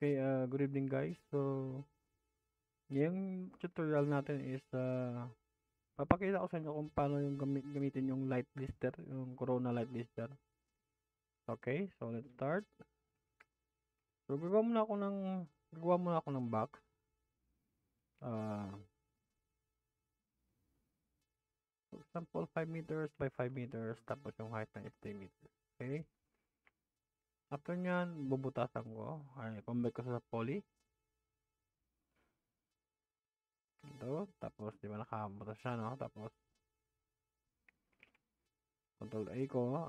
Okay, good evening guys. So, ngayong tutorial natin is papakita ko sa inyo kung paano yung gamitin yung light blister, yung Corona light blister. Okay, so let's start. So, gagawa muna ako ng box. For example, 5 meters by 5 meters, tapos yung height na is 3 meters. Okay? After nyan, bubutasan ko. Ay, convert ko sa poly. Ito, tapos di ba nakabutas siya, no? Tapos Control A ko,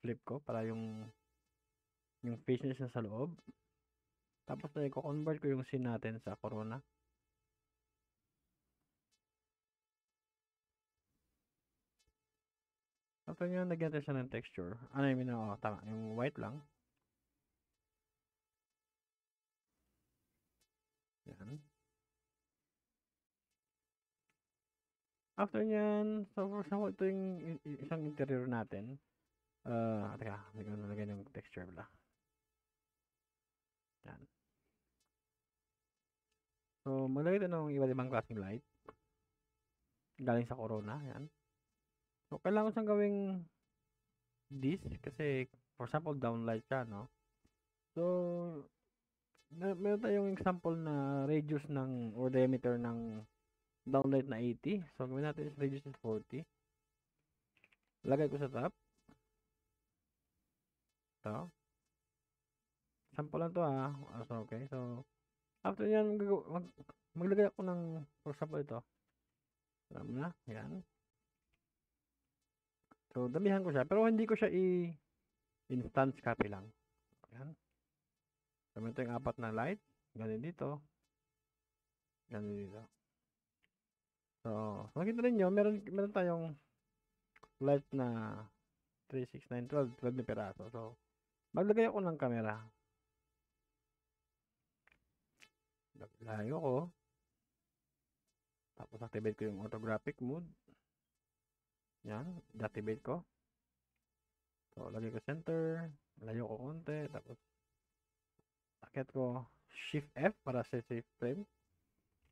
flip ko para yung face niya sa loob. Tapos na i-convert ko yung scene natin sa Corona. After nyo, nagyan natin siya ng texture. Ano yung tama, yung white lang. Yan. After nyan, so for example, ito yung isang interior natin. Teka, hindi ko nalagay ng texture pala. Yan. So, maglagay ito ng iba't ibang klaseng light. Galing sa Corona, yan. So, kailangan ko siyang gawing this kasi, for example, downlight siya, no? So, meron tayong example na radius ng, or diameter ng downlight na 80. So, gawin natin is radius is 40. Lagay ko sa top. Ito. Sample lang to ha. So, okay. So, after yan, maglagay ako ng, for example, ito. Alam na. Yan. So, damihan ko siya. Pero hindi ko siya instance copy lang. Yan. So, ito yung apat na light. Ganun dito. Ganun dito. So, makita rin nyo, meron tayong light na 3, 6, 9, 12 na piraso. So, maglagay ako ng camera. Layo ko. Tapos, activate ko yung orthographic mode. Yan. Activate ko. So, lagay ko center. Layo ko konti. Tapos, akit ko Shift F para sa safe frame.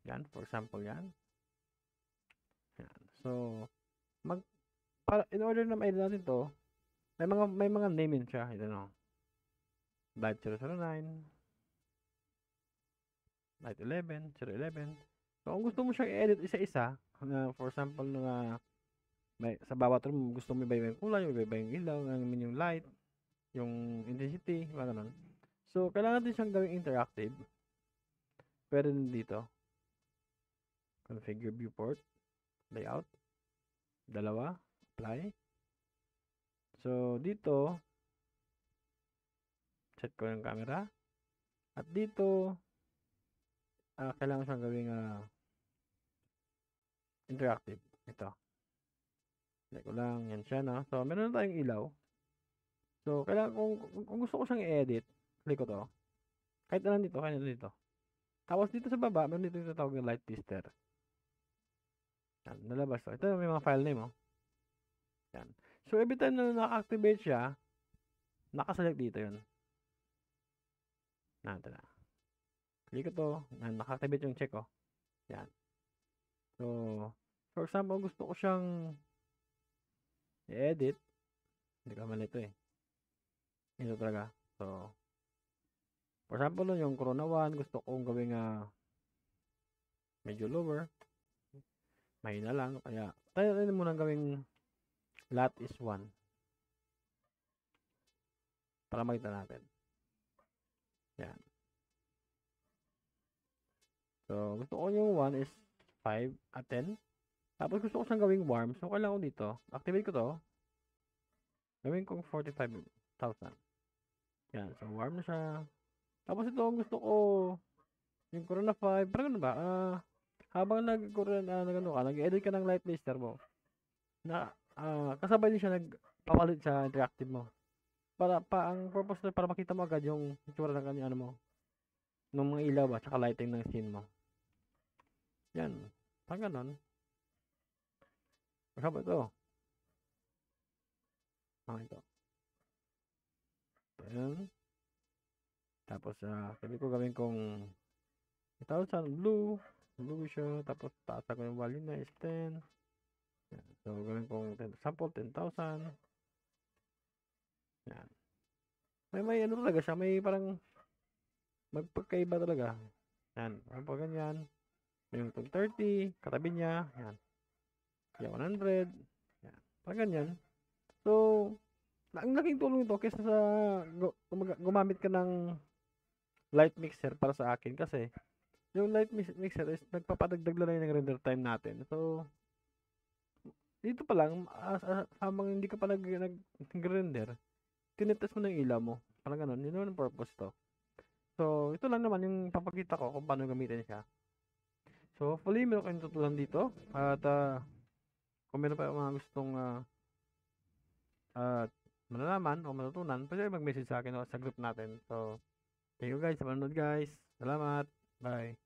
Yan. For example, yan. Yan. So, in order na ma-edit natin to, may mga name yun siya. Ito no. Light 009. Light 11. 011. So, kung gusto mo siyang i-edit isa-isa, for example, sa bawat room, gusto mo iba yung kulay, iba yung ilaw, yung light, yung intensity, mga ganun. So, kailangan natin siyang gawing interactive. Pwede din dito. Configure viewport. Layout. Dalawa. Apply. So, dito, set ko yung camera. At dito, kailangan siyang gawing interactive. Ito. Like ko lang. Yan siya, no? So, meron na tayong ilaw. So, kailangan, kung gusto ko siyang i-edit, click ko to. Kahit na dito, kahit na dito. Tapos dito sa baba, meron dito yung tatawag yung light blister. Yan, nalabas to. Ito may mga file name, oh. Yan. So, every time na naka-activate siya, nakaselect dito yun. Ito na. Click ko to. Yan, naka-activate yung check, oh. Yan. So, for example, gusto ko siyang i-edit. Hindi ka mali ito, eh. Ito talaga. So, for example, yung Corona 1, gusto kong gawing medyo lower. Mahina lang. Kaya, tayo rin muna gawing lot is 1. Para makita natin. Yan. So, gusto ko yung 1 is 5 at 10. Tapos gusto ko siyang gawing warm. So, kailangan ko dito. Activate ko to. Gawin kong 45,000. Yan. So, warm na siya. Tapos ito, gusto ko yung Corona 5. Parang ano ba? Habang nag-edit ka ng light blister mo, kasabay din siya nagpapalit sa interactive mo. Ang purpose na para makita mo agad yung itsura ng kanya mo. Ng mga ilaw at saka lighting ng scene mo. Yan. Pag ganon. Kasama ito. Ito. Ayan. Tapos, sabi ko gawin kong 1,000 blue. Blue siya. Tapos, taasan ko yung value na is 10. Yan. So, gawin kong sample 10,000. Yan. May ano talaga siya. May parang magpagkaiba talaga. Yan. Pag ganyan. Yung 30, katabi niya. Yan. Yan, 100. Yan. Parang ganyan. So, ang laking tulong ito kaysa sa gumamit ka ng light mixer para sa akin kasi yung light mixer is nagpapadagdag lang ng render time natin. So, dito pa lang, habang hindi ka pa nag-render, tinetest mo na yung ilaw mo. Parang ganun. Yun naman ang purpose to. So, ito lang naman yung papakita ko kung paano gamitin siya. So, hopefully, meron kayong tutulan dito. At, kung meron pa mga gustong malalaman o matutunan, pwede mag-message sa akin o sa group natin. So, thank you guys sa panonood guys. Salamat. Bye.